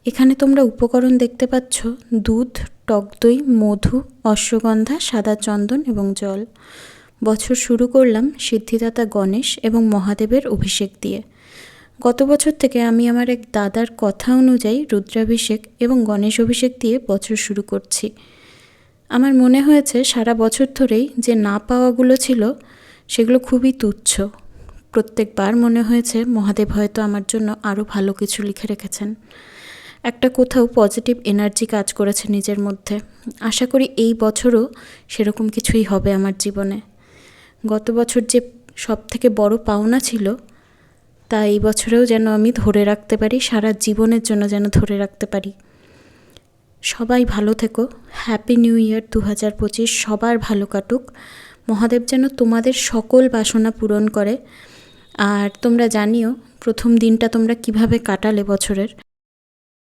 এখানে তোমরা উপকরণ দেখতে পাচ্ছ: দুধ, টক দই, মধু, অশ্বগন্ধা, সাদা চন্দন এবং জল। বছর শুরু করলাম সিদ্ধিদাতা গণেশ এবং মহাদেবের অভিষেক দিয়ে। গত বছর থেকে আমি আমার এক দাদার কথা অনুযায়ী রুদ্রাভিষেক এবং গণেশ অভিষেক দিয়ে বছর শুরু করছি। আমার মনে হয়েছে সারা বছর ধরেই যে না পাওয়াগুলো ছিল সেগুলো খুবই তুচ্ছ। প্রত্যেকবার মনে হয়েছে মহাদেব হয়তো আমার জন্য আরও ভালো কিছু লিখে রেখেছেন। একটা কোথাও পজিটিভ এনার্জি কাজ করেছে নিজের মধ্যে। আশা করি এই বছরও সেরকম কিছুই হবে আমার জীবনে। গত বছর যে সবথেকে বড় পাওনা ছিল তা এই বছরেও যেন আমি ধরে রাখতে পারি, সারা জীবনের জন্য যেন ধরে রাখতে পারি। সবাই ভালো থেকো। Happy new year 2025। সবার ভালো কাটুক। মহাদেব যেন তোমাদের সকল বাসনা পূরণ করে। আর তোমরা জানিও প্রথম দিনটা তোমরা কিভাবে কাটালে বছরের।